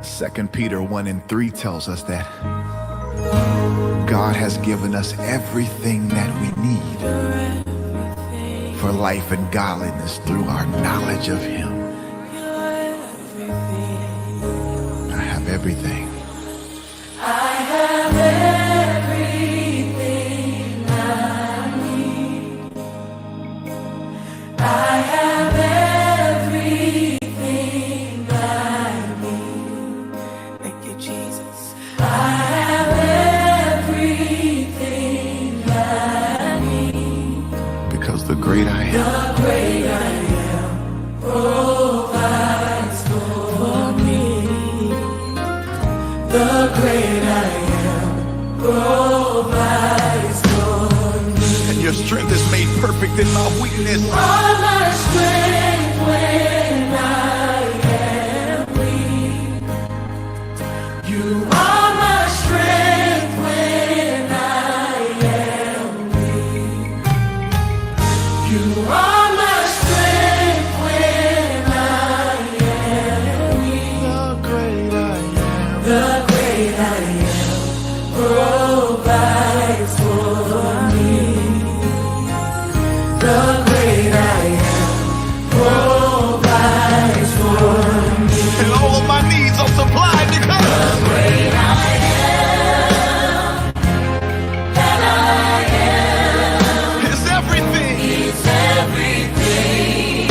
2 Peter 1:3 tells us that God has given us everything that we need for life and godliness through our knowledge of Him. I have everything. I have everything I need. I have everything I need. Thank you, Jesus. I have everything I need. Because the great I am, The great I am provides for me. The great I am provides for me. and your strength is made perfect in my weakness. All my strength when I am weak. You are my strength when I am weak. You are my strength when I am weak. The great I am provides for me. The great I am provides for me. And all of my needs are supplied because The great I am, that I am, it's everything. is everything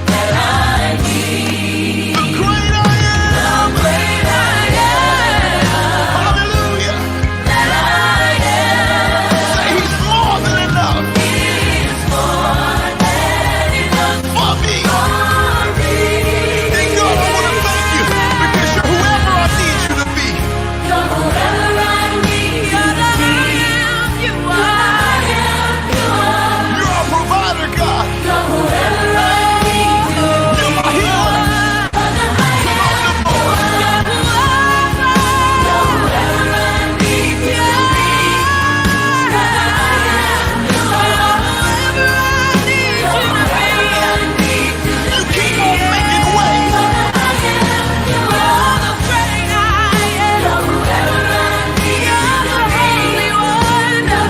that I need. The great I am. The great I am, Hallelujah. that I am, Say He's more than enough is more than enough for me. for me. And God, I want to thank you because you're whoever I need you to be. You're whoever I need you to be. You are. You're our provider, God. You're whoever I need you to be. You're my healer. You're whoever I need you to be. You keep on making ways.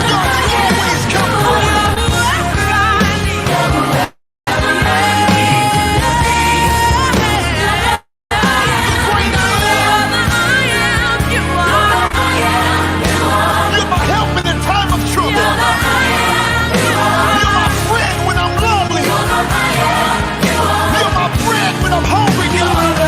God, you always come through. Great I am. You're my help in the time of trouble. You're my friend when I'm lonely. You're my friend when I'm hungry, God.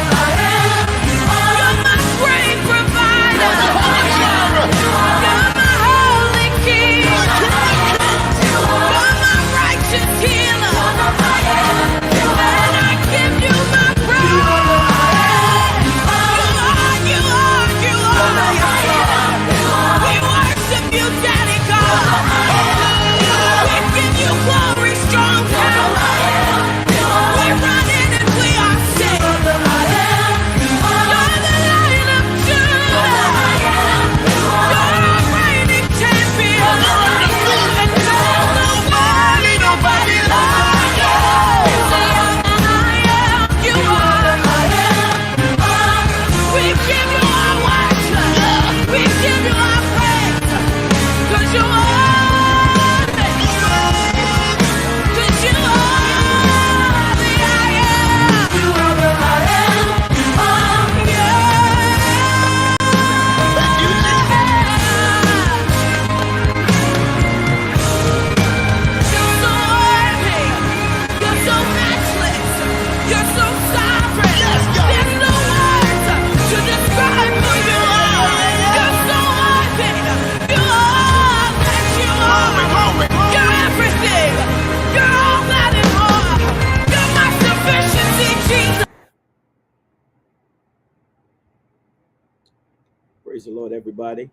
Praise the Lord, everybody.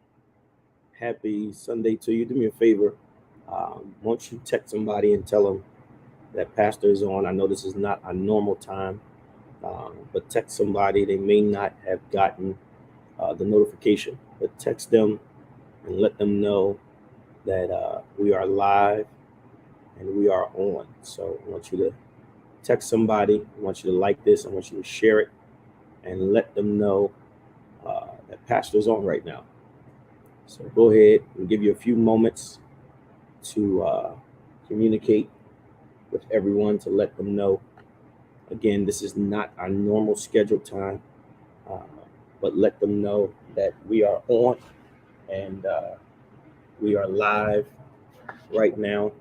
Happy Sunday to you. Do me a favor. Won't you text somebody and tell them that Pastor is on? I know this is not a normal time, but text somebody. They may not have gotten the notification, but text them and let them know that we are live and we are on. So I want you to text somebody. I want you to like this. I want you to share it. and let them know that Pastor's on right now. So go ahead and give you a few moments to communicate with everyone to let them know. Again, this is not our normal scheduled time, but let them know that we are on and we are live right now.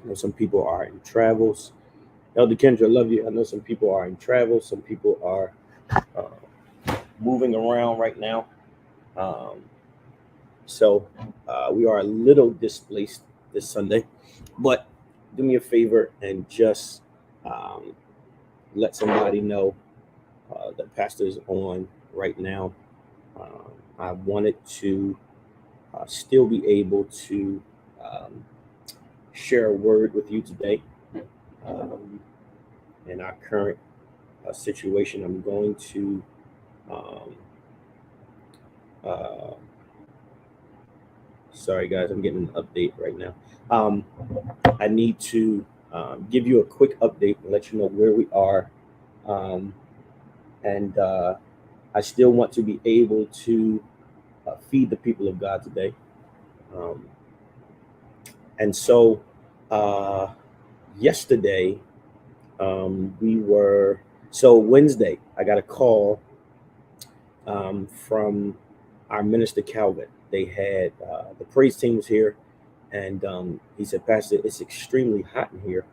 I know some people are in travels. Elder Kendra, I love you. I know some people are in travel. Some people are moving around right now. So we are a little displaced this Sunday, but do me a favor and just um, let somebody know that Pastor's on right now. I wanted to still be able to um, share a word with you today. In our current situation, I'm going to um, uh, sorry guys, I'm getting an update right now. I need to give you a quick update and let you know where we are. And I still want to be able to feed the people of God today. Um, and so yesterday, we were, so Wednesday, I got a call from our minister Calvin. They had the praise team was here, and he said, Pastor, it's extremely hot in here.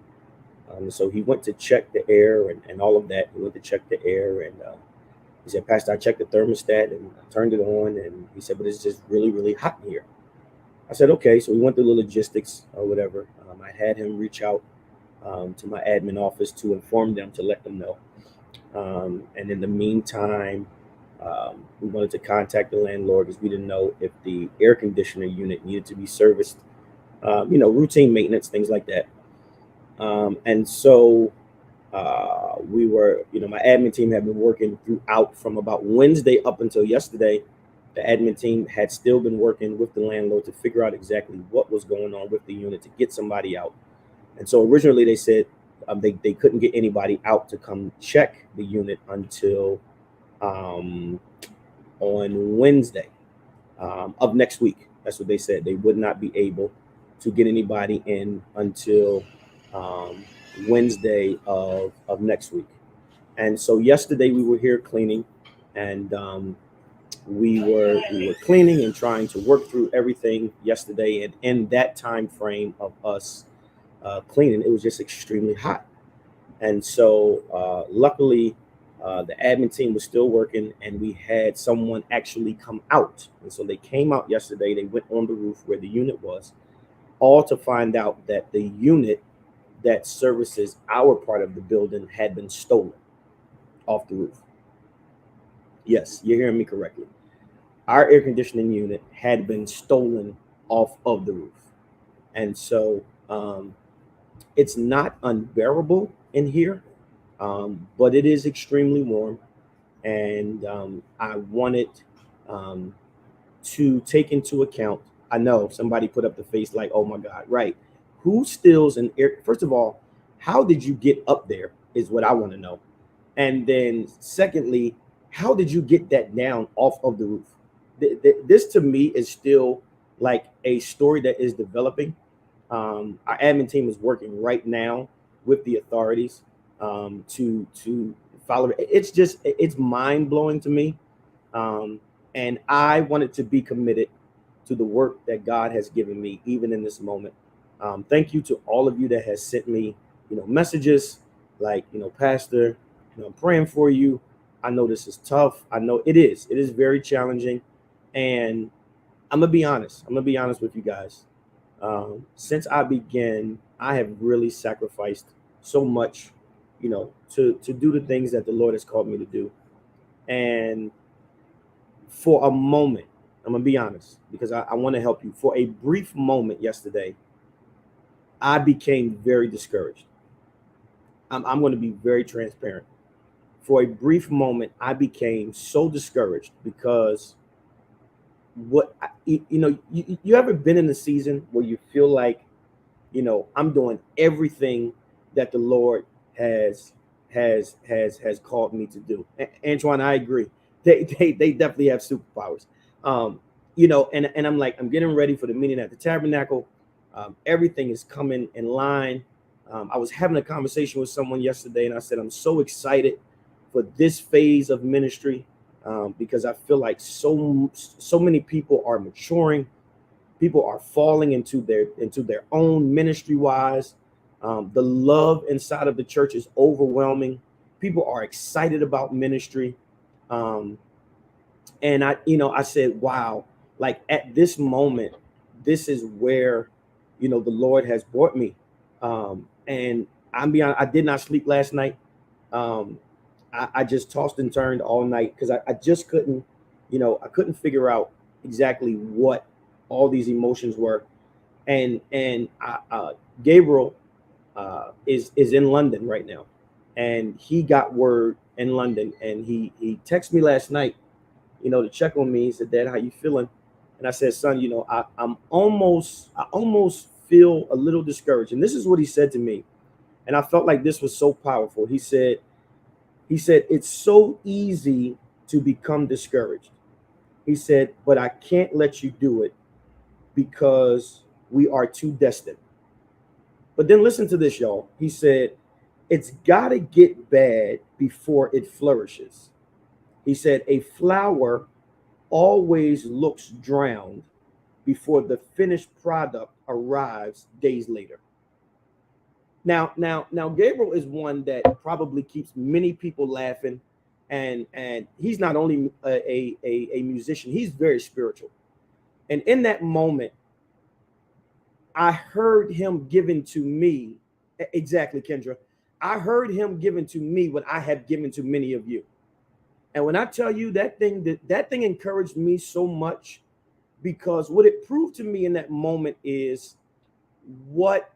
So he went to check the air and all of that. He went to check the air, and he said, Pastor, I checked the thermostat and I turned it on, and he said, but it's just really, really hot in here. I said, okay. So we went through the logistics or whatever. I had him reach out to my admin office to inform them, to let them know. And in the meantime, we wanted to contact the landlord because we didn't know if the air conditioner unit needed to be serviced, routine maintenance, things like that. And so we were, my admin team had been working throughout from about Wednesday up until yesterday. The admin team had still been working with the landlord to figure out exactly what was going on with the unit to get somebody out. And so originally they said they couldn't get anybody out to come check the unit until on Wednesday of next week. That's what they said. They would not be able to get anybody in until Wednesday of next week. And so yesterday we were here cleaning, and we were cleaning and trying to work through everything yesterday. And in that time frame of us cleaning, it was just extremely hot. And so luckily, the admin team was still working, and we had someone actually come out. And so they came out yesterday. They went on the roof where the unit was, all to find out that the unit that services our part of the building had been stolen off the roof. Yes, you're hearing me correctly. Our air conditioning unit had been stolen off of the roof. And so it's not unbearable in here, but it is extremely warm. And I wanted to take into account. I know somebody put up the face like, oh my God, right. Who steals an air? First of all, how did you get up there is what I want to know. And then secondly, how did you get that down off of the roof? This to me is still like a story that is developing. Our admin team is working right now with the authorities to follow. It's mind blowing to me, and I wanted to be committed to the work that God has given me, even in this moment. Thank you to all of you that has sent me, messages like, Pastor, I'm praying for you. I know this is tough. I know it is. It is very challenging, and I'm gonna be honest. I'm gonna be honest with you guys. Since I began, I have really sacrificed so much, to do the things that the Lord has called me to do. And for a moment, I'm gonna be honest because I want to help you. For a brief moment yesterday, I became very discouraged. I'm going to be very transparent. For a brief moment, I became so discouraged because you ever been in a season where you feel like, I'm doing everything that the Lord has has called me to do. Antoine, I agree. They definitely have superpowers. You know, and I'm like, I'm getting ready for the meeting at the tabernacle. Everything is coming in line. I was having a conversation with someone yesterday, and I said, I'm so excited for this phase of ministry because I feel like so many people are maturing. People are falling into their own ministry wise. The love inside of the church is overwhelming. People are excited about ministry. And I said, wow, like at this moment, this is where, the Lord has brought me. And I'm beyond, I did not sleep last night. I just tossed and turned all night because I just couldn't, I couldn't figure out exactly what all these emotions were. And Gabriel is in London right now, and he got word in London, and he texted me last night, to check on me. He said, "Dad, how you feeling?" And I said, "Son, I almost feel a little discouraged." And this is what he said to me, and I felt like this was so powerful. He said, "It's so easy to become discouraged." He said, "But I can't let you do it because we are too destined." But then listen to this, y'all. He said, "It's got to get bad before it flourishes." He said, "A flower always looks drowned before the finished product arrives days later." Now, Gabriel is one that probably keeps many people laughing, and he's not only a musician, he's very spiritual. And in that moment, I heard him giving to me, exactly, Kendra. I heard him giving to me what I have given to many of you. And when I tell you that thing encouraged me so much, because what it proved to me in that moment is what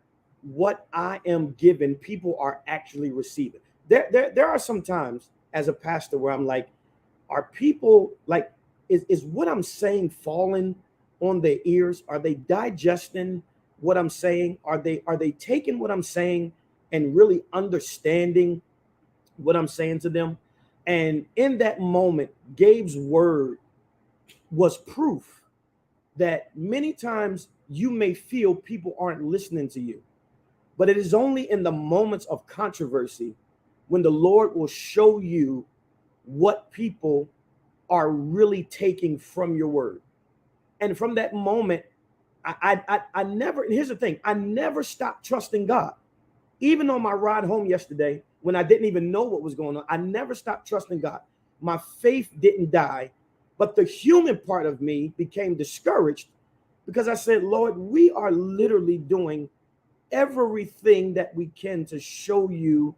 I am given, people are actually receiving. There are some times as a pastor where I'm like, are people like, is what I'm saying falling on their ears? Are they digesting what I'm saying? Are they taking what I'm saying and really understanding what I'm saying to them? And in that moment, Gabe's word was proof that many times you may feel people aren't listening to you, but it is only in the moments of controversy when the Lord will show you what people are really taking from your word. And from that moment, I never, and here's the thing, I never stopped trusting God. Even on my ride home yesterday, when I didn't even know what was going on, I never stopped trusting God. My faith didn't die, but the human part of me became discouraged because I said, Lord, we are literally doing everything that we can to show you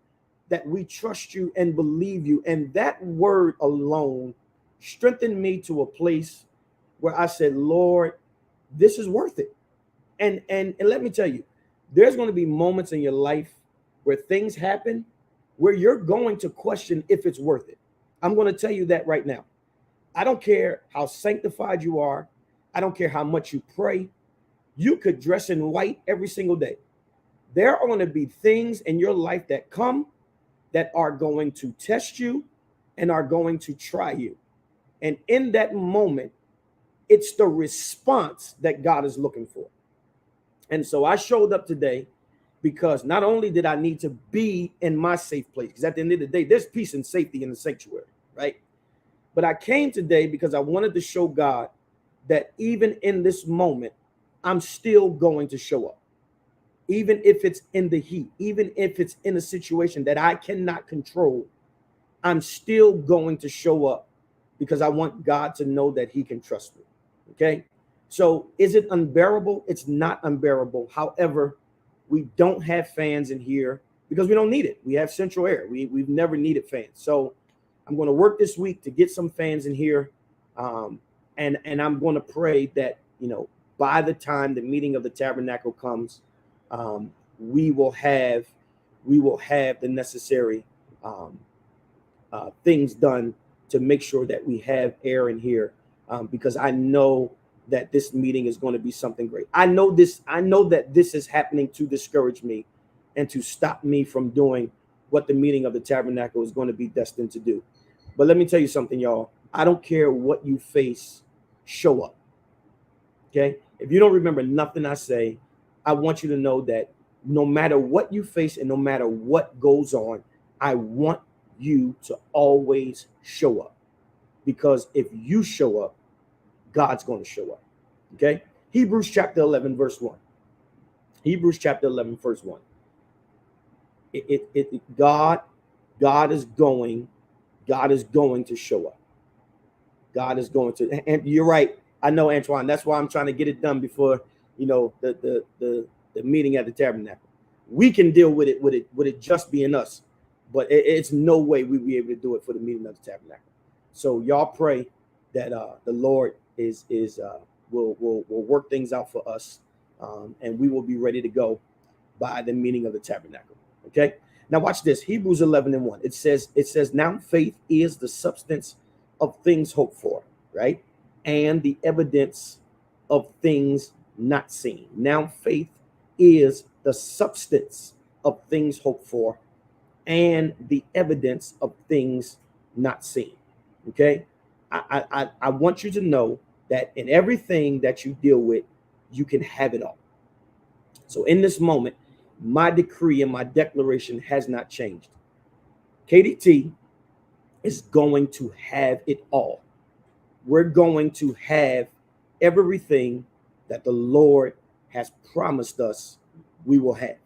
that we trust you and believe you. And that word alone strengthened me to a place where I said, Lord, this is worth it. And let me tell you, there's going to be moments in your life where things happen where you're going to question if it's worth it. I'm going to tell you that right now. I don't care how sanctified you are. I don't care how much you pray. You could dress in white every single day. There are going to be things in your life that come that are going to test you and are going to try you. And in that moment, it's the response that God is looking for. And so I showed up today because not only did I need to be in my safe place, because at the end of the day, there's peace and safety in the sanctuary, right? But I came today because I wanted to show God that even in this moment, I'm still going to show up. Even if it's in the heat, even if it's in a situation that I cannot control, I'm still going to show up because I want God to know that he can trust me. Okay. So is it unbearable? It's not unbearable. However, we don't have fans in here because we don't need it. We have central air. We've never needed fans. So I'm going to work this week to get some fans in here. And I'm going to pray that, by the time the meeting of the tabernacle comes, we will have the necessary things done to make sure that we have air in here, because I know that this meeting is going to be something great. I know that this is happening to discourage me and to stop me from doing what the meeting of the tabernacle is going to be destined to do. But let me tell you something, y'all. I don't care what you face, show up. Okay? If you don't remember nothing I say, I want you to know that no matter what you face and no matter what goes on, I want you to always show up. Because if you show up, God's going to show up. Okay? Hebrews chapter 11, verse 1. Hebrews chapter 11, verse 1. God is going to show up. God is going to, and you're right. I know, Antoine. That's why I'm trying to get it done before, the meeting at the tabernacle. We can deal with it just being us, but it's no way we'll be able to do it for the meeting of the tabernacle. So y'all pray that the Lord will work things out for us, and we will be ready to go by the meeting of the tabernacle. Okay. Now watch this. Hebrews 11:1. It says, now faith is the substance of things hoped for, right? And the evidence of things not seen. Now faith is the substance of things hoped for and the evidence of things not seen. Okay. I want you to know that in everything that you deal with, you can have it all. So in this moment, my decree and my declaration has not changed. KDT is going to have it all. We're going to have everything that the Lord has promised us we will have,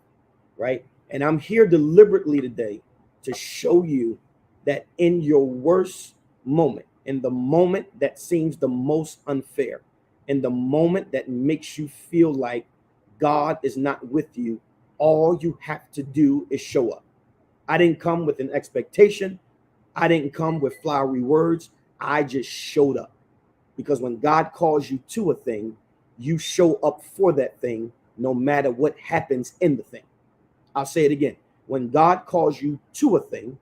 right? And I'm here deliberately today to show you that in your worst moment, in the moment that seems the most unfair, in the moment that makes you feel like God is not with you, all you have to do is show up. I didn't come with an expectation. I didn't come with flowery words. I just showed up. Because when God calls you to a thing, you show up for that thing no matter what happens in the thing. I'll say it again. When God calls you to a thing,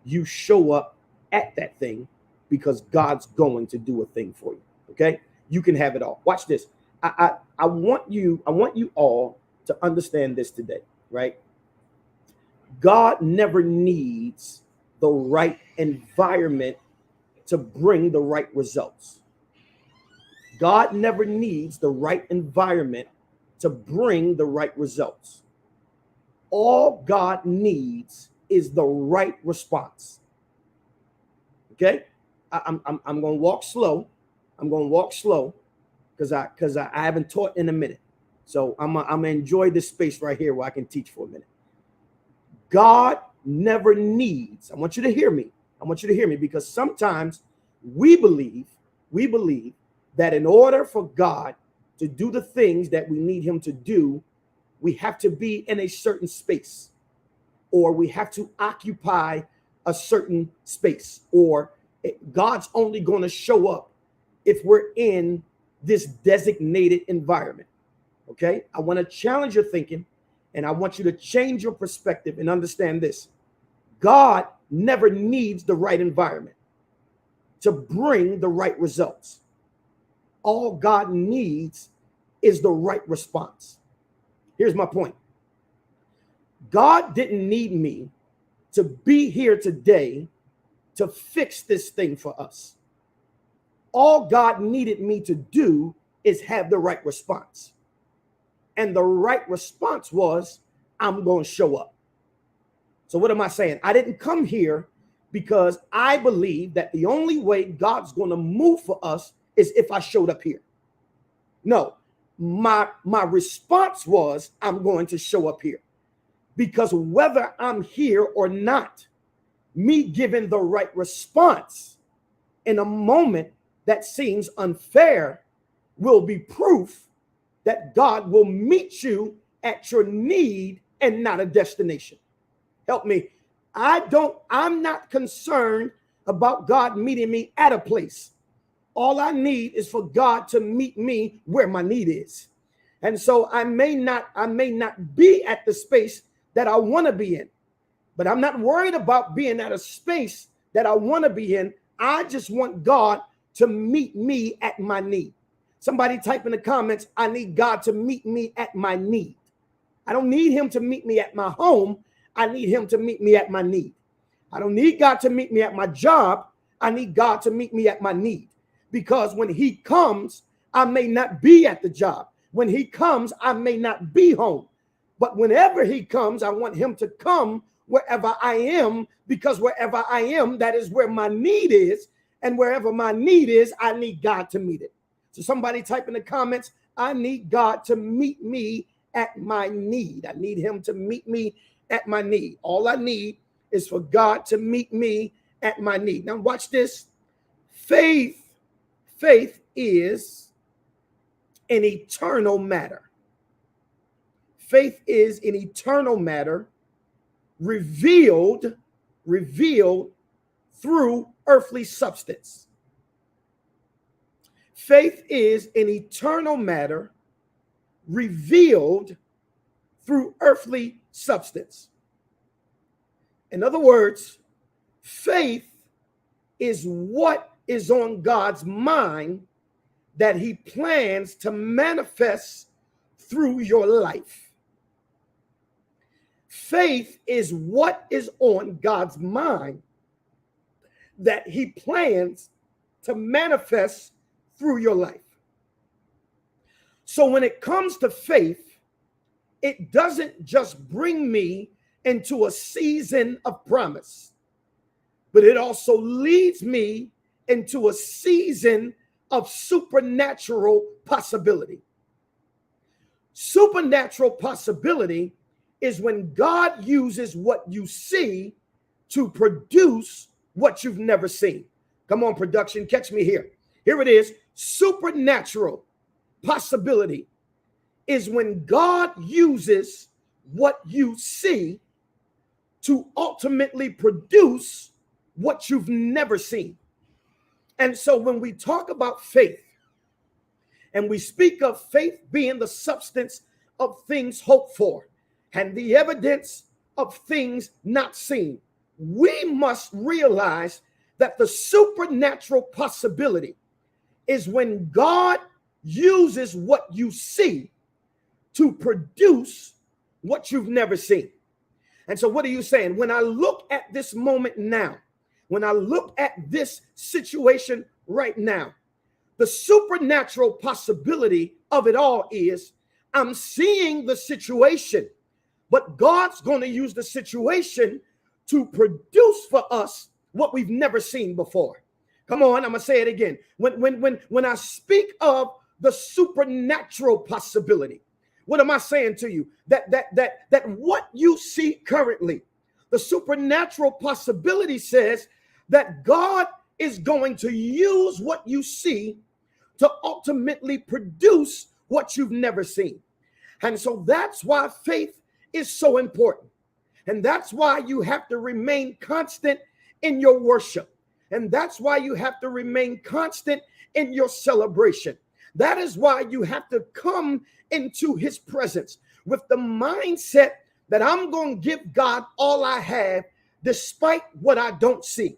you show up at that thing because God's going to do a thing for you. Okay? You can have it all. Watch this. I want you all to understand this today, right? God never needs the right environment to bring the right results. God never needs the right environment to bring the right results. All God needs is the right response. Okay? I'm going to walk slow. I'm going to walk slow because I haven't taught in a minute. So I'm going to enjoy this space right here where I can teach for a minute. God never needs, I want you to hear me. I want you to hear me because sometimes we believe that in order for God to do the things that we need him to do, we have to be in a certain space, or we have to occupy a certain space, or God's only going to show up if we're in this designated environment. Okay? I want to challenge your thinking, and I want you to change your perspective and understand this. God never needs the right environment to bring the right results. All God needs is the right response. Here's my point. God didn't need me to be here today to fix this thing for us. All God needed me to do is have the right response. And the right response was, I'm going to show up. So what am I saying? I didn't come here because I believe that the only way God's going to move for us is if I showed up here. No, my response was, I'm going to show up here. Because whether I'm here or not, me giving the right response in a moment that seems unfair will be proof that God will meet you at your need and not a destination. Help me. I'm not concerned about God meeting me at a place. All I need is for God to meet me where my need is. And so I may not be at the space that I want to be in, but I'm not worried about being at a space that I want to be in. I just want God to meet me at my need. Somebody type in the comments, I need God to meet me at my need. I don't need him to meet me at my home. I need him to meet me at my need. I don't need God to meet me at my job. I need God to meet me at my need. Because when he comes, I may not be at the job. When he comes, I may not be home. But whenever he comes, I want him to come wherever I am, because wherever I am, that is where my need is. And wherever my need is, I need God to meet it. So somebody type in the comments, I need God to meet me at my need. I need him to meet me at my need. All I need is for God to meet me at my need. Now watch this. Faith is an eternal matter. Faith is an eternal matter revealed through earthly substance. Faith is an eternal matter revealed through earthly substance. In other words, faith is what is on God's mind that he plans to manifest through your life. Faith is what is on God's mind that he plans to manifest through your life. So when it comes to faith, it doesn't just bring me into a season of promise, but it also leads me into a season of supernatural possibility. Supernatural possibility is when God uses what you see to produce what you've never seen. Come on, production, catch me here. Here it is. Supernatural possibility is when God uses what you see to ultimately produce what you've never seen. And so when we talk about faith, and we speak of faith being the substance of things hoped for and the evidence of things not seen, we must realize that the supernatural possibility is when God uses what you see to produce what you've never seen. And so what are you saying? When I look at this moment now, when I look at this situation right now, the supernatural possibility of it all is I'm seeing the situation, but God's going to use the situation to produce for us what we've never seen before. Come on, I'm going to say it again. When I speak of the supernatural possibility, what am I saying to you? That what you see currently, the supernatural possibility says that God is going to use what you see to ultimately produce what you've never seen. And so that's why faith is so important. And that's why you have to remain constant in your worship. And that's why you have to remain constant in your celebration. That is why you have to come into his presence with the mindset that I'm going to give God all I have despite what I don't see.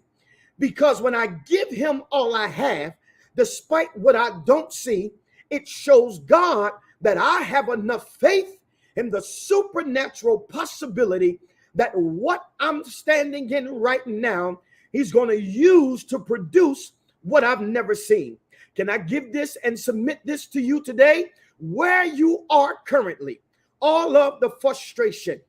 Because when I give him all I have, despite what I don't see, it shows God that I have enough faith in the supernatural possibility that what I'm standing in right now, he's going to use to produce what I've never seen. Can I give this and submit this to you today? Where you are currently, all of the frustration,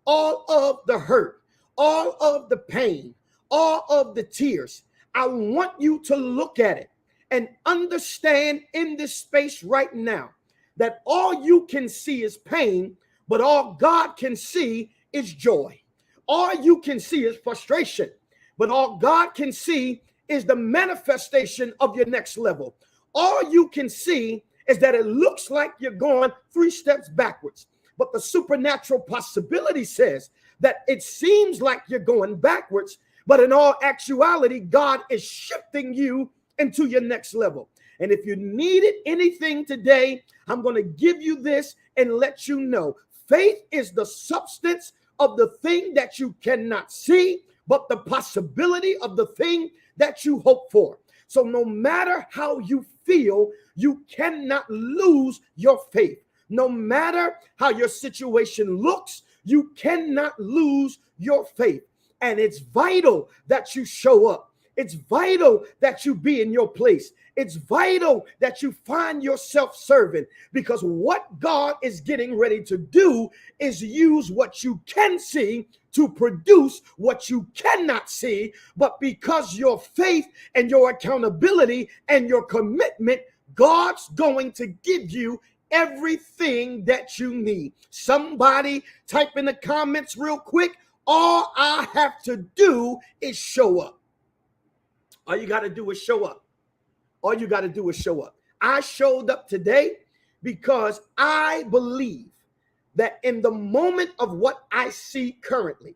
all of the hurt, all of the pain, all of the tears, I want you to look at it and understand in this space right now that all you can see is pain, but all God can see is joy. All you can see is frustration, but all God can see is the manifestation of your next level. All you can see is that it looks like you're going 3 steps backwards, but the supernatural possibility says that it seems like you're going backwards, but in all actuality, God is shifting you into your next level. And if you needed anything today, I'm going to give you this and let you know. Faith is the substance of the thing that you cannot see, but the possibility of the thing that you hope for. So no matter how you feel, you cannot lose your faith. No matter how your situation looks, You cannot lose your faith. And it's vital that you show up. It's vital that you be in your place. It's vital that you find yourself serving, because what God is getting ready to do is use what you can see to produce what you cannot see. But because your faith and your accountability and your commitment, God's going to give you everything that you need. Somebody type in the comments real quick. All I have to do is show up. All you got to do is show up. All you got to do is show up. I showed up today because I believe that in the moment of what I see currently,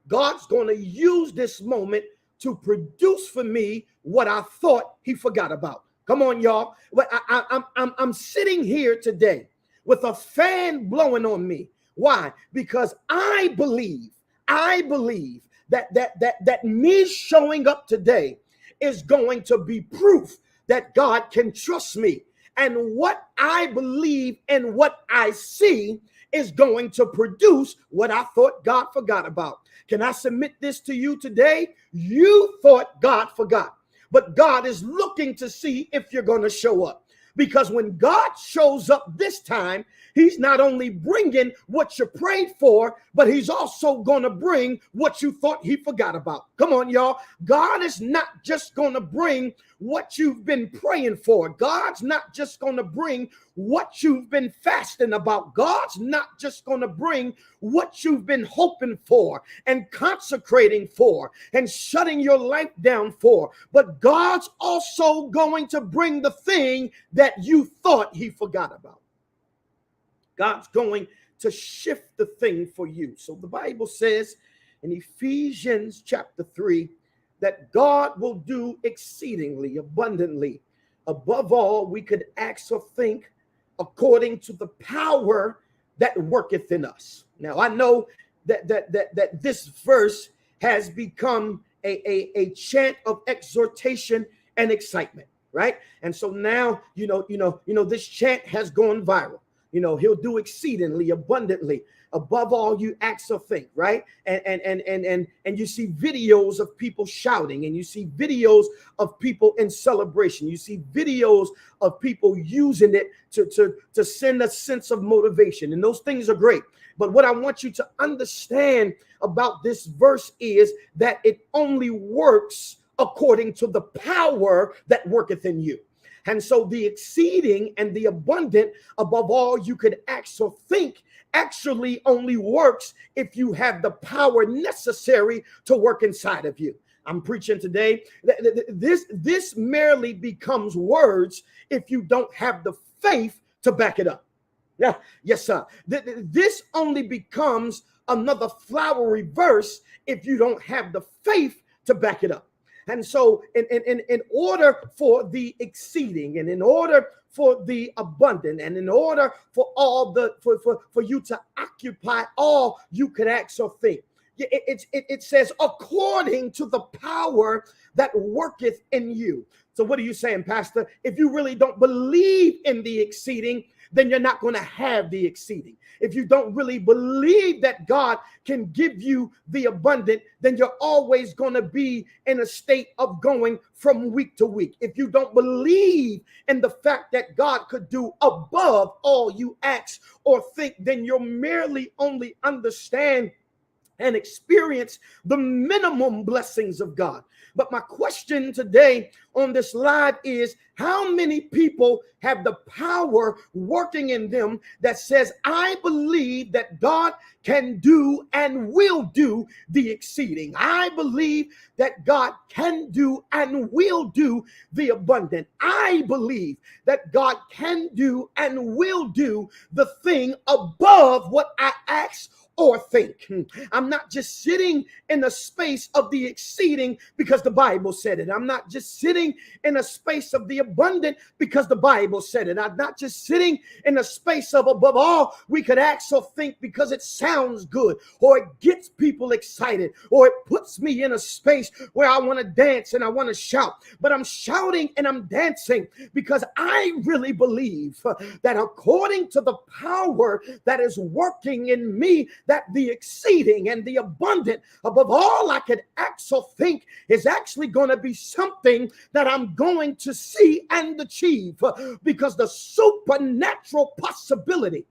God's going to use this moment to produce for me what I thought he forgot about. Come on, y'all. But I'm sitting here today with a fan blowing on me. Why? Because I believe that me showing up today is going to be proof that God can trust me. And what I believe and what I see is going to produce what I thought God forgot about. Can I submit this to you today? You thought God forgot, but God is looking to see if you're going to show up. Because when God shows up this time, he's not only bringing what you prayed for, but he's also going to bring what you thought he forgot about. Come on, y'all. God is not just going to bring what you've been praying for. God's not just going to bring what you've been fasting about. God's not just going to bring what you've been hoping for and consecrating for and shutting your life down for. But God's also going to bring the thing that you thought he forgot about. God's going to shift the thing for you. So the Bible says in Ephesians chapter 3 that God will do exceedingly abundantly above all we could ask or think, according to the power that worketh in us. Now I know that this verse has become a chant of exhortation and excitement, right? And so now you know this chant has gone viral. You know, he'll do exceedingly abundantly above all you ask or think, right? And you see videos of people shouting, and you see videos of people in celebration. You see videos of people using it to send a sense of motivation, and those things are great. But what I want you to understand about this verse is that it only works according to the power that worketh in you. And so the exceeding and the abundant above all you could ask or think actually only works if you have the power necessary to work inside of you. I'm preaching today. This merely becomes words if you don't have the faith to back it up. Yeah, yes, sir. This only becomes another flowery verse if you don't have the faith to back it up. And so in order for the exceeding, and in order for the abundant, and in order for all for you to occupy all you could ask or think, it says according to the power that worketh in you. So what are you saying, Pastor? If you really don't believe in the exceeding, then you're not going to have the exceeding. If you don't really believe that God can give you the abundant, then you're always going to be in a state of going from week to week. If you don't believe in the fact that God could do above all you ask or think, then you'll merely only understand and experience the minimum blessings of God. But my question today on this live is, how many people have the power working in them that says, I believe that God can do and will do the exceeding. I believe that God can do and will do the abundant. I believe that God can do and will do the thing above what I ask or think. I'm not just sitting in a space of the exceeding because the Bible said it. I'm not just sitting in a space of the abundant because the Bible said it. I'm not just sitting in a space of above all we could ask or think because it sounds good, or it gets people excited, or it puts me in a space where I want to dance and I want to shout. But I'm shouting and I'm dancing because I really believe that according to the power that is working in me, that the exceeding and the abundant above all I could ask or think is actually going to be something that I'm going to see and achieve, because the supernatural possibility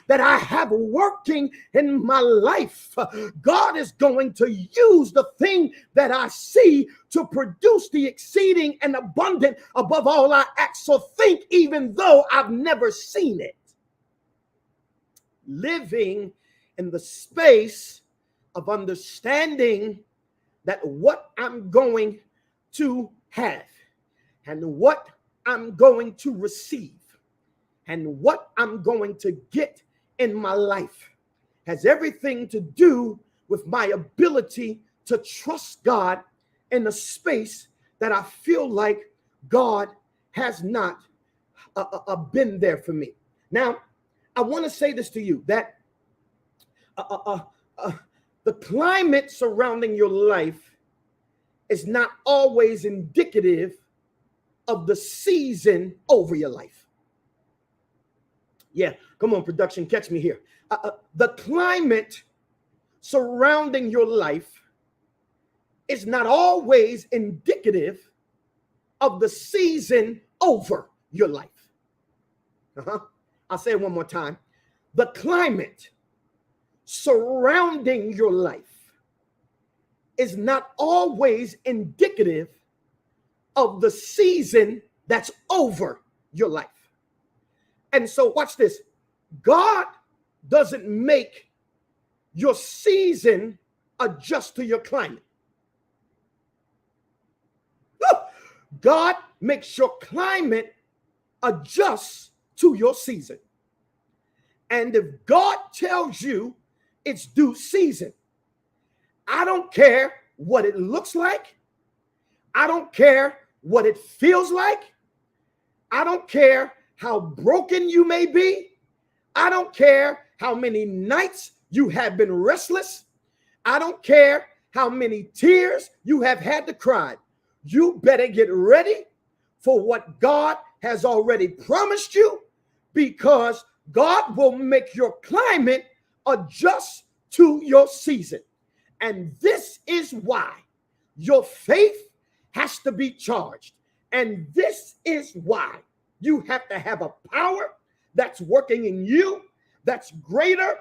that I have working in my life, God is going to use the thing that I see to produce the exceeding and abundant above all I ask or think, even though I've never seen it. Living in the space of understanding that what I'm going to have and what I'm going to receive and what I'm going to get in my life has everything to do with my ability to trust God in a space that I feel like God has not been there for me. Now, I want to say this to you, that the climate surrounding your life is not always indicative of the season over your life. Yeah, come on, production, catch me here. The climate surrounding your life is not always indicative of the season over your life. I'll say it one more time. The climate surrounding your life is not always indicative of the season that's over your life. And so watch this. God doesn't make your season adjust to your climate. God makes your climate adjust to your season. And if God tells you it's due season, I don't care what it looks like. I don't care what it feels like. I don't care how broken you may be. I don't care how many nights you have been restless. I don't care how many tears you have had to cry. You better get ready for what God has already promised you, because God will make your climate adjust to your season. And this is why your faith has to be charged. And this is why you have to have a power that's working in you that's greater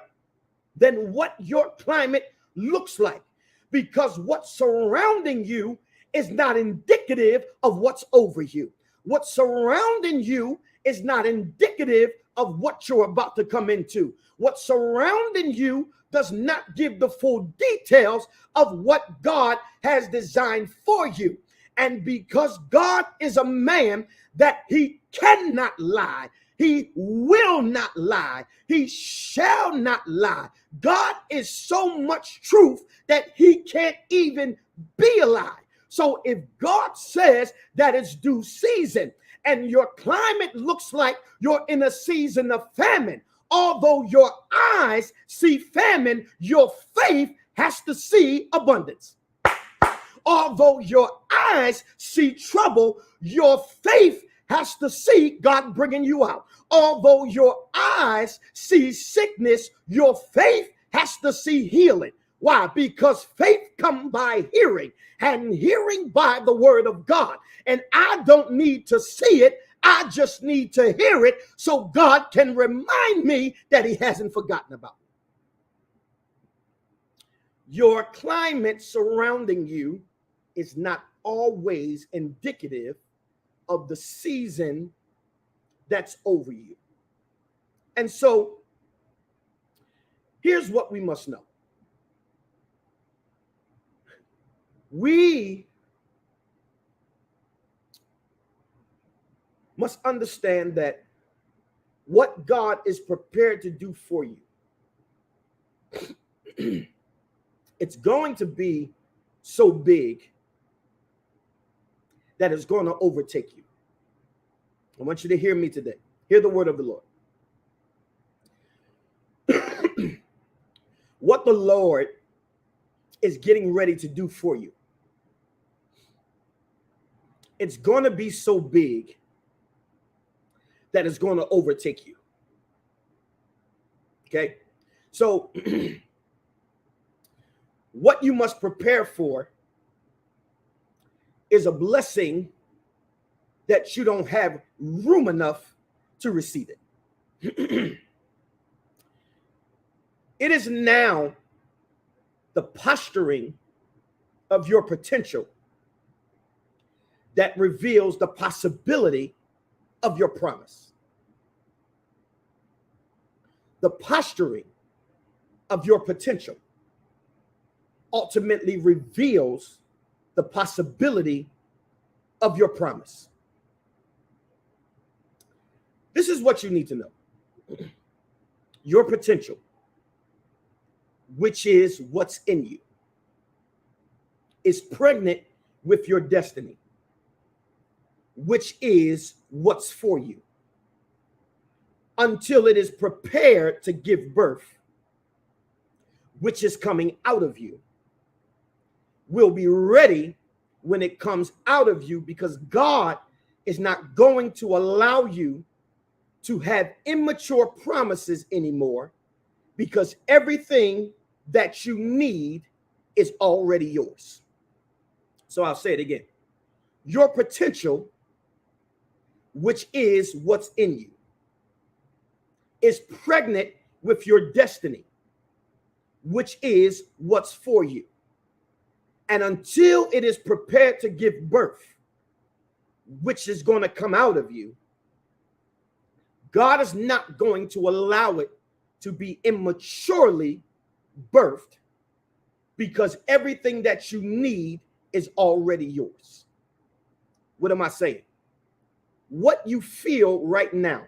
than what your climate looks like. Because what's surrounding you is not indicative of what's over you. What's surrounding you is not indicative of what you're about to come into. What's surrounding you does not give the full details of what God has designed for you. And because God is a man that he cannot lie, he will not lie, he shall not lie. God is so much truth that he can't even be a lie. So if God says that it's due season and your climate looks like you're in a season of famine, although your eyes see famine, your faith has to see abundance. Although your eyes see trouble, your faith has to see God bringing you out. Although your eyes see sickness, your faith has to see healing. Why? Because faith comes by hearing, and hearing by the word of God. And I don't need to see it. I just need to hear it so God can remind me that he hasn't forgotten about me. Your climate surrounding you is not always indicative of the season that's over you. And so here's what we must know. We must understand that what God is prepared to do for you, it's going to be so big that it's going to overtake you. I want you to hear me today. Hear the word of the Lord. What the Lord is getting ready to do for you, it's going to be so big that it's going to overtake you. Okay? So What you must prepare for is a blessing that you don't have room enough to receive it. It is now the posturing of your potential that reveals the possibility of your promise. The posturing of your potential ultimately reveals the possibility of your promise. This is what you need to know. Your potential, which is what's in you, is pregnant with your destiny, which is what's for you, until it is prepared to give birth, which is coming out of you. Will be ready when it comes out of you, because God is not going to allow you to have immature promises anymore, because everything that you need is already yours. So I'll say it again. Your potential, which is what's in you, is pregnant with your destiny, which is what's for you. And until it is prepared to give birth, which is going to come out of you, God is not going to allow it to be immaturely birthed, because everything that you need is already yours. What am I saying? What you feel right now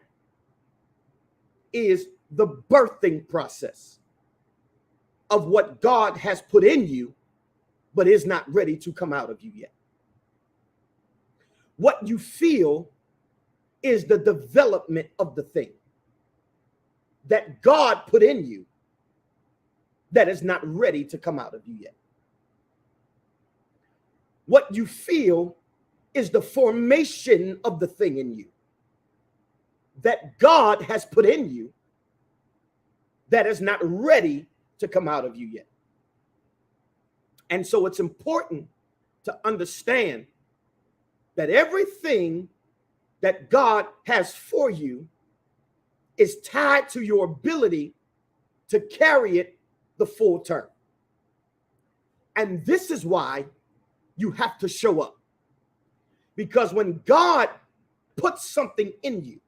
is the birthing process of what God has put in you, but is not ready to come out of you yet. What you feel is the development of the thing that God put in you that is not ready to come out of you yet. What you feel is the formation of the thing in you that God has put in you that is not ready to come out of you yet. And so it's important to understand that everything that God has for you is tied to your ability to carry it the full term. And this is why you have to show up. Because when God puts something in you,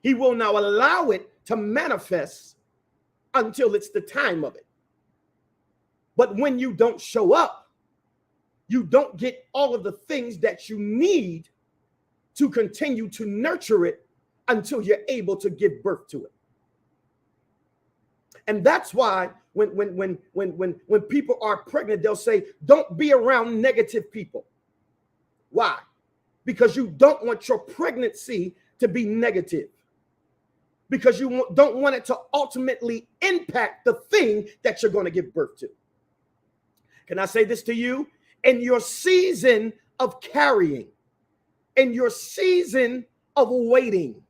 he will now allow it to manifest until it's the time of it. But when you don't show up, you don't get all of the things that you need to continue to nurture it until you're able to give birth to it. And that's why when people are pregnant, they'll say, don't be around negative people. Why? Because you don't want your pregnancy to be negative. Because you don't want it to ultimately impact the thing that you're going to give birth to. Can I say this to you? In your season of carrying, in your season of waiting,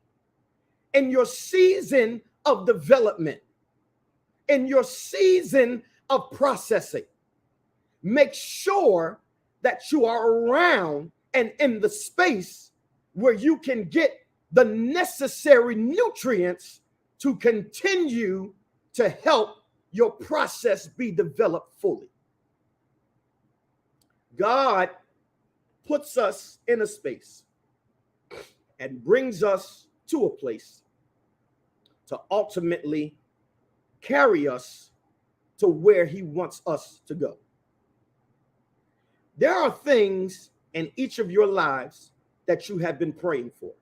in your season of development, in your season of processing, make sure that you are around and in the space where you can get the necessary nutrients to continue to help your process be developed fully. God puts us in a space and brings us to a place to ultimately carry us to where he wants us to go. There are things in each of your lives that you have been praying for.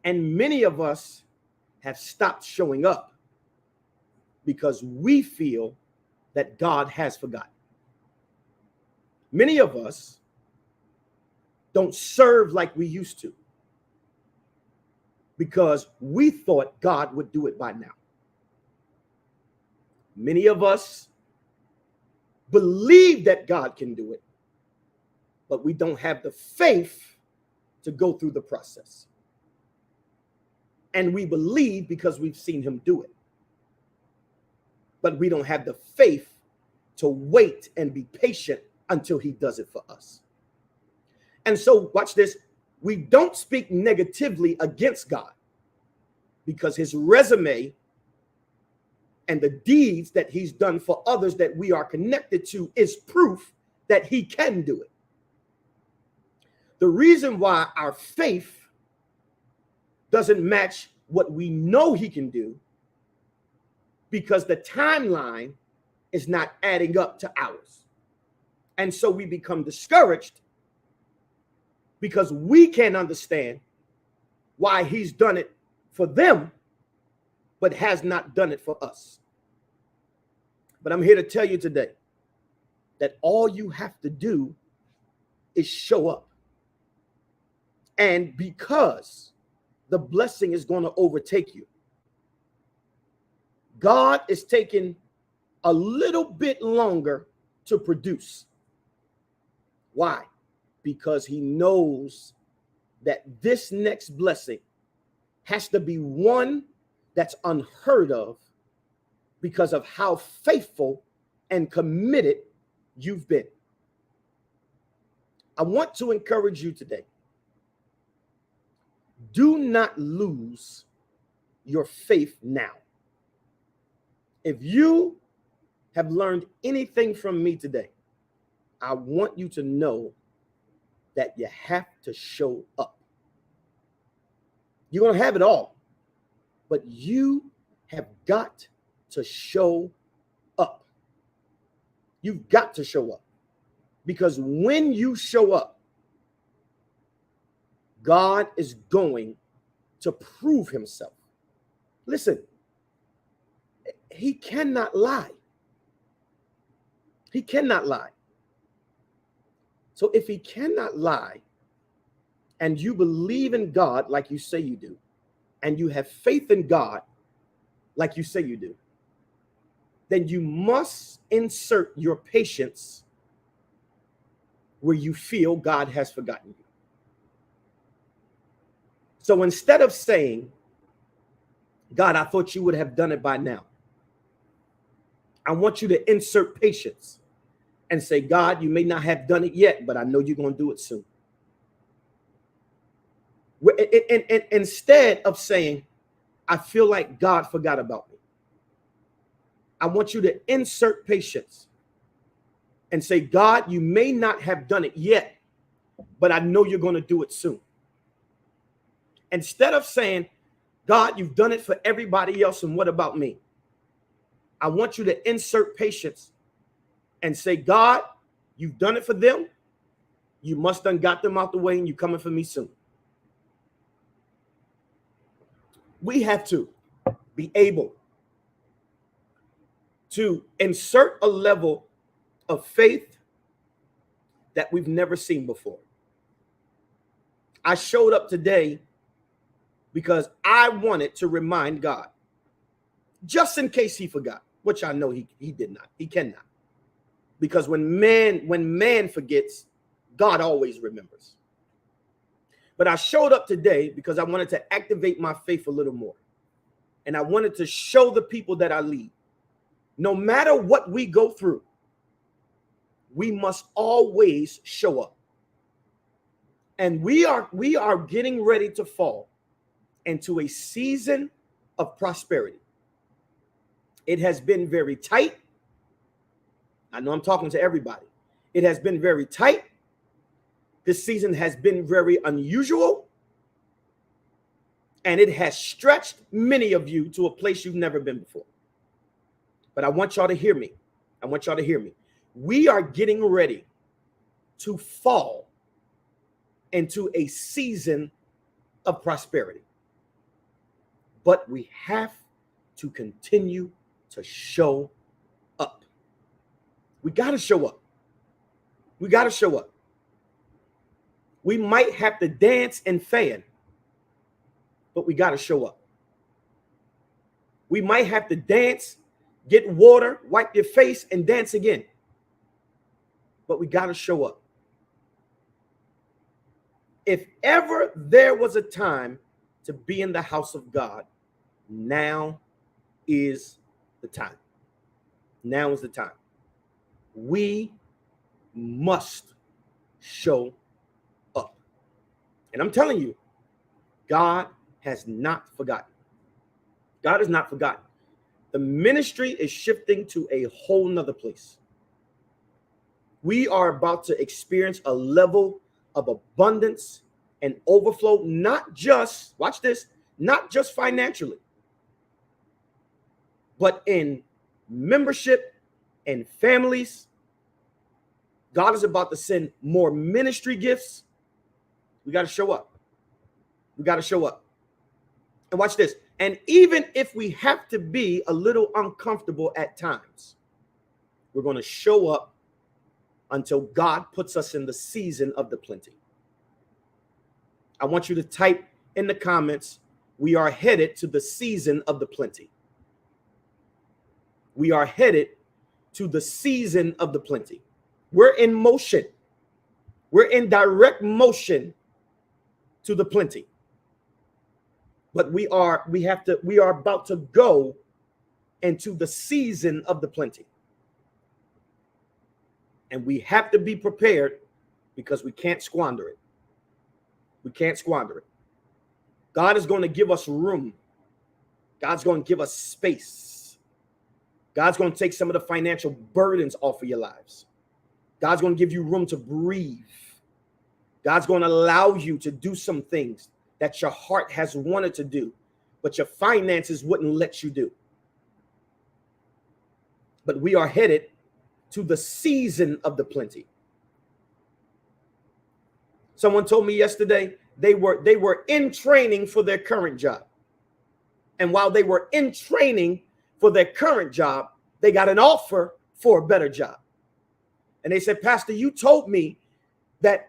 And many of us have stopped showing up because we feel that God has forgotten. Many of us don't serve like we used to because we thought God would do it by now. Many of us believe that God can do it, but we don't have the faith to go through the process. And we believe because we've seen him do it. but we don't have the faith to wait and be patient until he does it for us. And so watch this. We don't speak negatively against God because his resume and the deeds that he's done for others that we are connected to is proof that he can do it. The reason why our faith doesn't match what we know he can do, because the timeline is not adding up to ours. And so we become discouraged because we can't understand why he's done it for them, but has not done it for us. But I'm here to tell you today that all you have to do is show up. And because the blessing is going to overtake you, God is taking a little bit longer to produce. Why? Because he knows that this next blessing has to be one that's unheard of because of how faithful and committed you've been. I want to encourage you today. Do not lose your faith now. If you have learned anything from me today, I want you to know that you have to show up. You're going to have it all, but you have got to show up. You've got to show up, because when you show up, God is going to prove himself. Listen, he cannot lie. He cannot lie. So if he cannot lie, and you believe in God like you say you do, and you have faith in God like you say you do, then you must insert your patience where you feel God has forgotten you. So instead of saying, God, I thought you would have done it by now, I want you to insert patience and say, God, you may not have done it yet, but I know you're going to do it soon. And instead of saying, I feel like God forgot about me, I want you to insert patience and say, God, you may not have done it yet, but I know you're going to do it soon. Instead of saying, God, you've done it for everybody else, and what about me? I want you to insert patience and say, God, you've done it for them. You must have got them out the way, and you're coming for me soon. We have to be able to insert a level of faith that we've never seen before. I showed up today because I wanted to remind God, just in case he forgot, which I know he did not. He cannot. Because when man forgets, God always remembers. But I showed up today because I wanted to activate my faith a little more. And I wanted to show the people that I lead, no matter what we go through, we must always show up. And we are getting ready to fall into a season of prosperity. It has been very tight. I know I'm talking to everybody. It has been very tight. This season has been very unusual. And it has stretched many of you to a place you've never been before. But I want y'all to hear me. I want y'all to hear me. We are getting ready to fall into a season of prosperity. But we have to continue to show up. We got to show up. We got to show up. We might have to dance and fan, but we got to show up. We might have to dance, get water, wipe your face, and dance again. But we got to show up. If ever there was a time to be in the house of God, now is the time. Now is the time. We must show up. And I'm telling you, God has not forgotten. God has not forgotten. The ministry is shifting to a whole nother place. We are about to experience a level of abundance and overflow, not just, watch this, not just financially, but in membership and families. God is about to send more ministry gifts. We got to show up. We got to show up. And watch this. And even if we have to be a little uncomfortable at times, we're going to show up until God puts us in the season of the plenty. I want you to type in the comments, we are headed to the season of the plenty. We are headed to the season of the plenty. We're in motion. We're in direct motion to the plenty. But we are about to go into the season of the plenty. And we have to be prepared because we can't squander it. We can't squander it. God is going to give us room. God's going to give us space. God's going to take some of the financial burdens off of your lives. God's going to give you room to breathe. God's going to allow you to do some things that your heart has wanted to do, but your finances wouldn't let you do. But we are headed to the season of the plenty. Someone told me yesterday they were in training for their current job. And while they were in training for their current job, they got an offer for a better job. And they said, Pastor, you told me that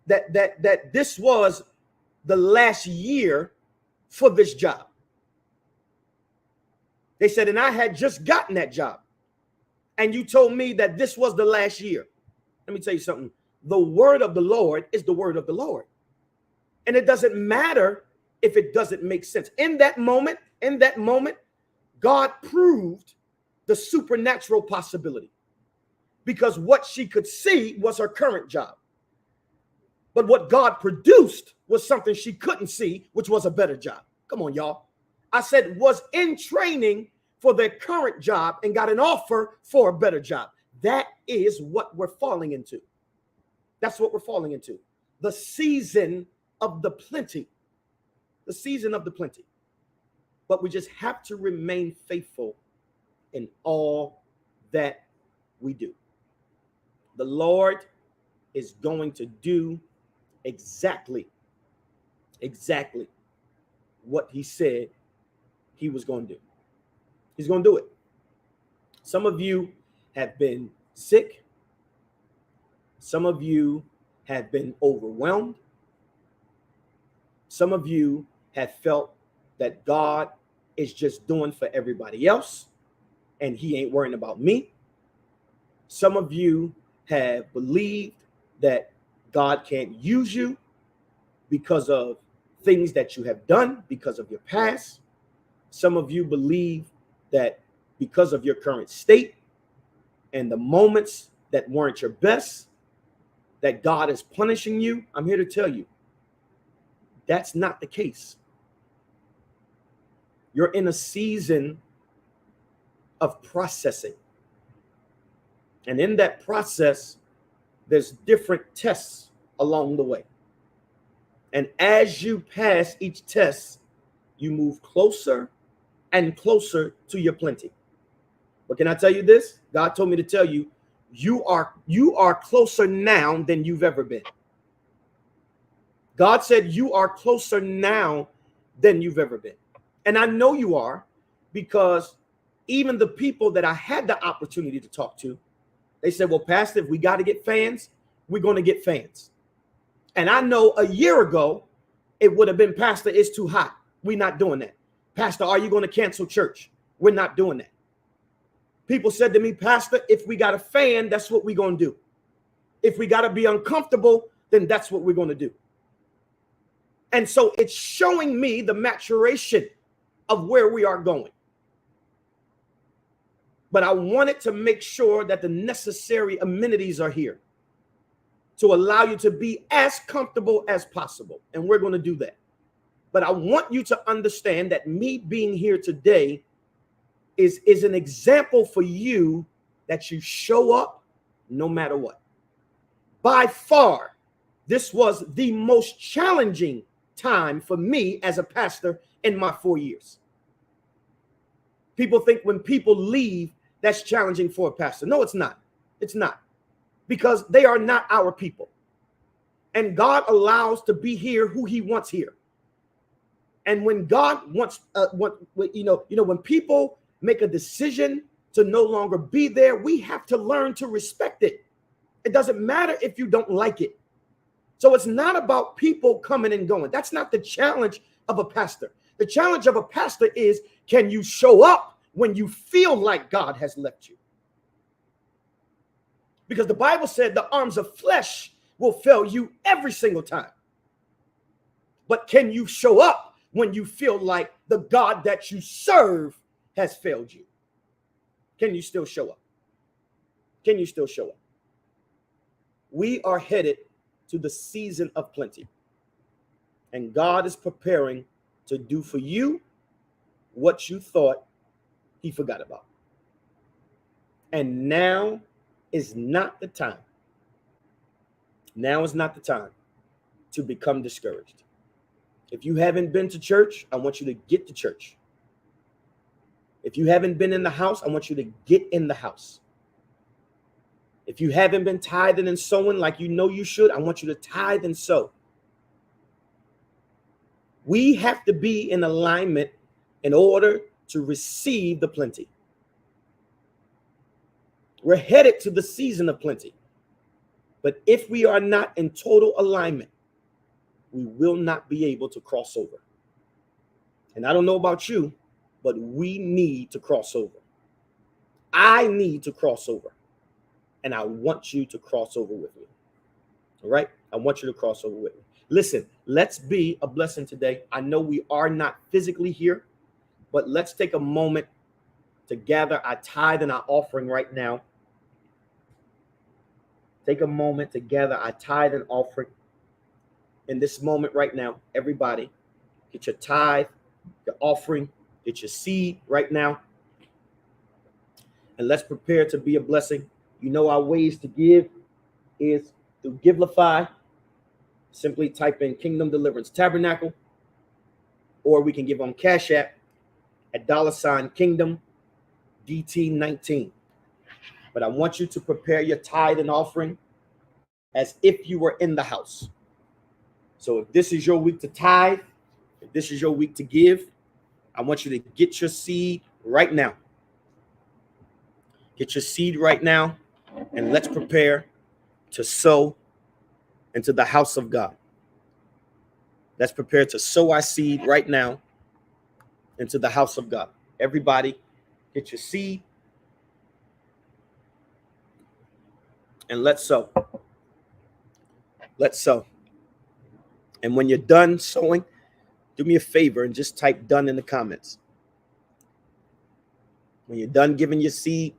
this was the last year for this job. They said, and I had just gotten that job. And you told me that this was the last year. Let me tell you something. The word of the Lord is the word of the Lord. And it doesn't matter if it doesn't make sense. In that moment, God proved the supernatural possibility. Because what she could see was her current job. But what God produced was something she couldn't see, which was a better job. Come on, y'all. I said was in training for their current job and got an offer for a better job. That is what we're falling into. That's what we're falling into. The season of the plenty. The season of the plenty. But we just have to remain faithful in all that we do. The Lord is going to do exactly what he said he was going to do. He's going to do it. Some of you have been sick. Some of you have been overwhelmed. Some of you have felt that God is just doing for everybody else and he ain't worrying about me. Some of you have believed that God can't use you because of things that you have done, because of your past. Some of you believe that because of your current state and the moments that weren't your best, that God is punishing you. I'm here to tell you, that's not the case. You're in a season of processing. And in that process, there's different tests along the way. And as you pass each test, you move closer and closer to your plenty. But can I tell you this? God told me to tell you, you are closer now than you've ever been. God said you are closer now than you've ever been. And I know you are, because even the people that I had the opportunity to talk to, they said, well, Pastor, if we got to get fans, we're going to get fans. And I know a year ago, it would have been, Pastor, it's too hot. We're not doing that. Pastor, are you going to cancel church? We're not doing that. People said to me, Pastor, if we got a fan, that's what we're going to do. If we got to be uncomfortable, then that's what we're going to do. And so it's showing me the maturation of where we are going. But I wanted to make sure that the necessary amenities are here to allow you to be as comfortable as possible. And we're going to do that. But I want you to understand that me being here today is an example for you that you show up no matter what. By far, this was the most challenging time for me as a pastor in my 4 years. People think when people leave, that's challenging for a pastor. No, it's not. It's not. Because they are not our people. And God allows to be here who he wants here. And when God wants, when people make a decision to no longer be there, we have to learn to respect it. It doesn't matter if you don't like it. So it's not about people coming and going. That's not the challenge of a pastor. The challenge of a pastor is, can you show up when you feel like God has left you? Because the Bible said the arms of flesh will fail you every single time. But can you show up when you feel like the God that you serve has failed you? Can you still show up? Can you still show up? We are headed to the season of plenty. And God is preparing to do for you what you thought he forgot about. And now is not the time. Now is not the time to become discouraged. If you haven't been to church, I want you to get to church. If you haven't been in the house, I want you to get in the house. If you haven't been tithing and sowing like you know you should, I want you to tithe and sow. We have to be in alignment in order to receive the plenty. We're headed to the season of plenty. But if we are not in total alignment, we will not be able to cross over. And I don't know about you, but we need to cross over. I need to cross over. And I want you to cross over with me. All right? I want you to cross over with me. Listen, let's be a blessing today. I know we are not physically here, but let's take a moment to gather our tithe and our offering right now. Take a moment to gather our tithe and offering. In this moment right now, everybody, get your tithe, your offering, get your seed right now. And let's prepare to be a blessing. You know our ways to give is through Givelify. Simply type in Kingdom Deliverance Tabernacle, or we can give on Cash App at $Kingdom DT19. But I want you to prepare your tithe and offering as if you were in the house. So if this is your week to tithe, if this is your week to give, I want you to get your seed right now. Get your seed right now, and let's prepare to sow into the house of God. Let's prepare to sow our seed right now into the house of God. Everybody, get your seed and let's sow. Let's sow. And when you're done sowing, do me a favor and just type done in the comments. When you're done giving your seed,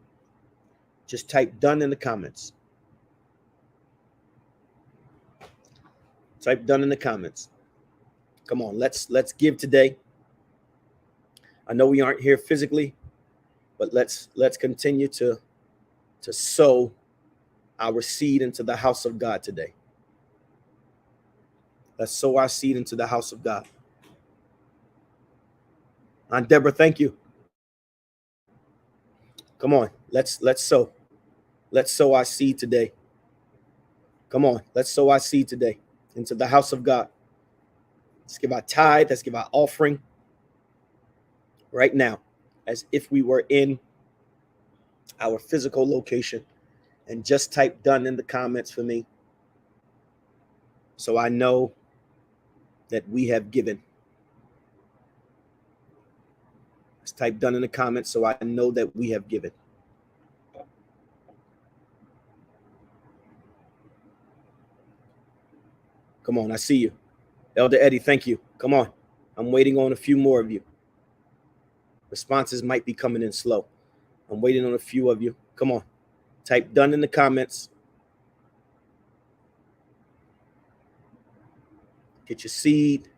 just type done in the comments. Type done in the comments. Come on, let's give today. I know we aren't here physically, but let's continue to sow our seed into the house of God today. Let's sow our seed into the house of God. Aunt Deborah, thank you. Come on, let's sow. Let's sow our seed today. Come on, let's sow our seed today into the house of God. Let's give our tithe. Let's give our offering right now, as if we were in our physical location. And just type done in the comments for me, so I know that we have given. Let's type done in the comments so I know that we have given. Come on, I see you. Elder Eddie, thank you. Come on. I'm waiting on a few more of you. Responses might be coming in slow. I'm waiting on a few of you. Come on. Type done in the comments. Get your seed.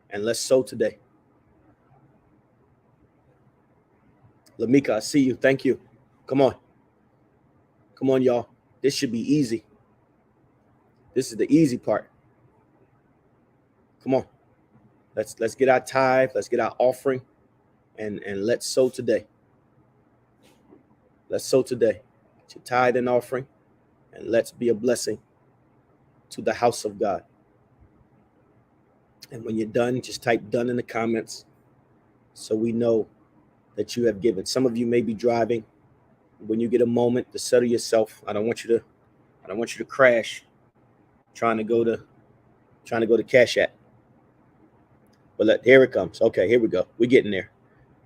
And let's sow today. Lamika, I see you. Thank you. Come on. Come on, y'all. This should be easy. This is the easy part. Come on. Let's get our tithe. Let's get our offering. And let's sow today. Let's sow today. Get your tithe and offering. And let's be a blessing to the house of God. And when you're done, just type done in the comments so we know that you have given. Some of you may be driving. When you get a moment to settle yourself, I don't want you to crash trying to go to Cash App. But here it comes. Okay, here we go. We're getting there.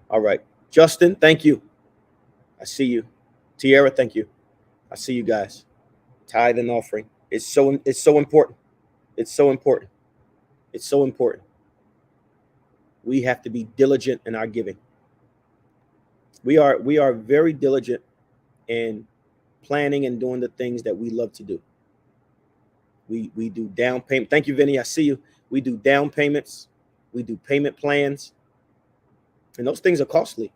All right. Justin, thank you. I see you. Tierra, thank you. I see you guys. Tithe and offering. It's so important. It's so important. It's so important. We have to be diligent in our giving. We are very diligent in planning and doing the things that we love to do. We do down payment. Thank you, Vinny. I see you. We do down payments. We do payment plans. And those things are costly.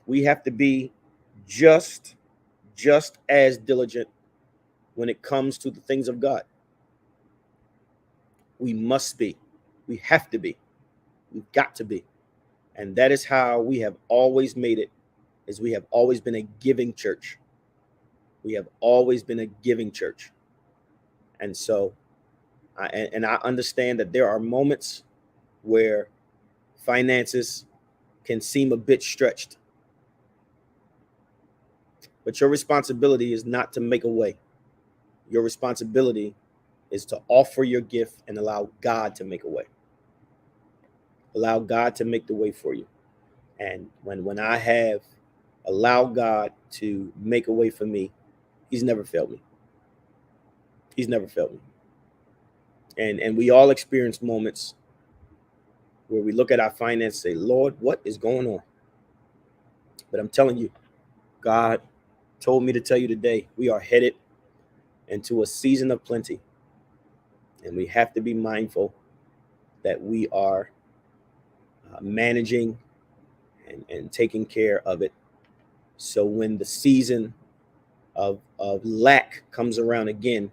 We have to be just as diligent when it comes to the things of God. We must be. We have to be. We've got to be. And that is how we have always made it, is we have always been a giving church. We have always been a giving church. And so, I understand that there are moments where finances can seem a bit stretched. But your responsibility is not to make a way. Your responsibility is to offer your gift and allow God to make a way. Allow God to make the way for you. And when I have allowed God to make a way for me, he's never failed me. He's never failed me. And we all experience moments where we look at our finances and say, Lord, what is going on? But I'm telling you, God told me to tell you today, we are headed into a season of plenty. And we have to be mindful that we are managing and taking care of it. So when the season of lack comes around again,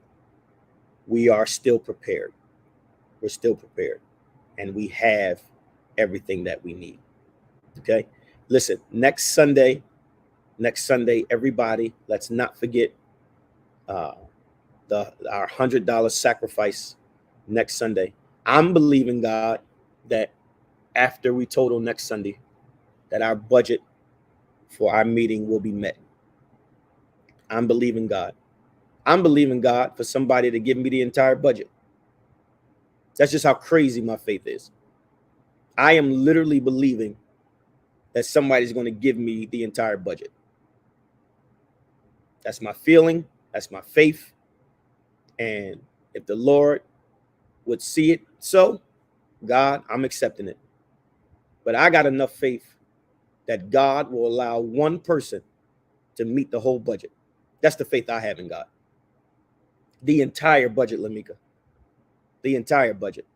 we are still prepared. We're still prepared. And we have everything that we need. Okay? Listen, next Sunday, everybody, let's not forget our $100 sacrifice next Sunday. I'm believing God that after we total next Sunday, that our budget for our meeting will be met. I'm believing God. I'm believing God for somebody to give me the entire budget. That's just how crazy my faith is. I am literally believing that somebody's going to give me the entire budget. That's my feeling. That's my faith. And if the Lord would see it so, God, I'm accepting it. But I got enough faith that God will allow one person to meet the whole budget. That's the faith I have in God. The entire budget, Lamika. The entire budget.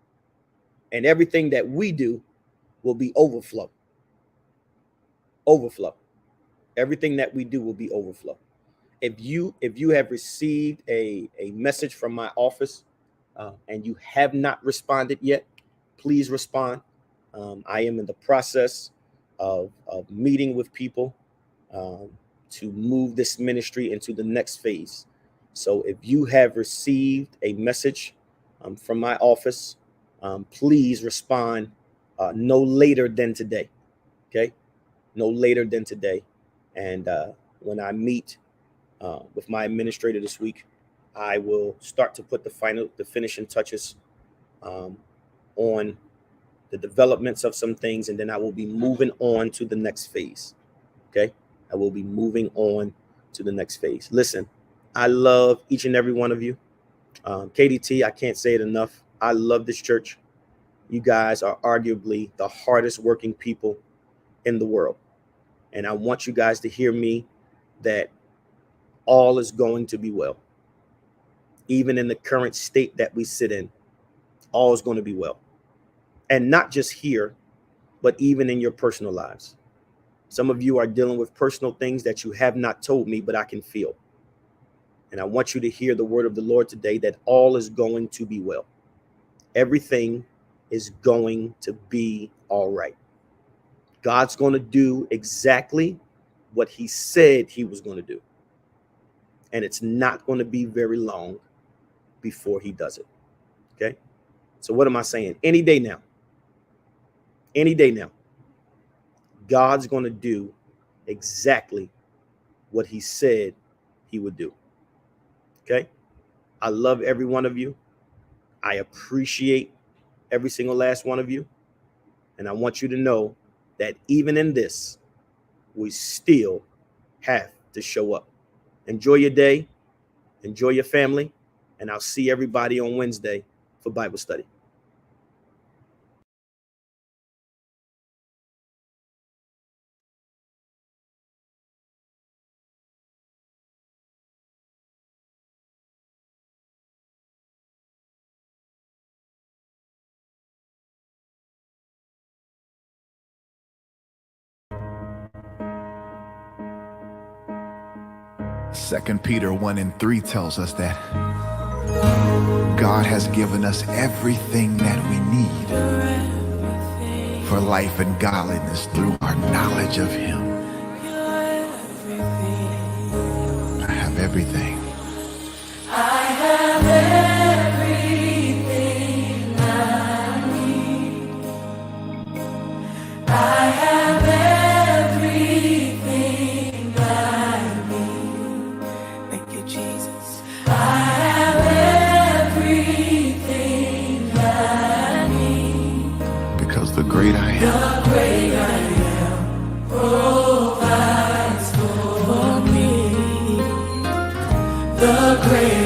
And everything that we do will be overflow. Overflow. Everything that we do will be overflow. If you have received a message from my office and you have not responded yet, please respond. I am in the process of meeting with people to move this ministry into the next phase. So if you have received a message from my office, please respond no later than today. Okay? No later than today. And when I meet with my administrator this week, I will start to put the finishing touches on the developments of some things, and then I will be moving on to the next phase. Okay? I will be moving on to the next phase. Listen, I love each and every one of you. KDT, I can't say it enough. I love this church. You guys are arguably the hardest working people in the world. And I want you guys to hear me that all is going to be well. Even in the current state that we sit in, all is going to be well. And not just here, but even in your personal lives. Some of you are dealing with personal things that you have not told me, but I can feel. And I want you to hear the word of the Lord today that all is going to be well. Everything is going to be all right. God's going to do exactly what he said he was going to do. And it's not going to be very long before he does it. Okay? So what am I saying? Any day now, God's going to do exactly what he said he would do. Okay? I love every one of you. I appreciate every single last one of you. And I want you to know that even in this, we still have to show up. Enjoy your day. Enjoy your family. And I'll see everybody on Wednesday for Bible study. Second Peter 1:3 tells us that God has given us everything that we need for life and godliness through our knowledge of him. I have everything. I have everything I need. I have everything I need. Thank you, Jesus. I have everything I need. Because the great I am, The great I am provides for me. The great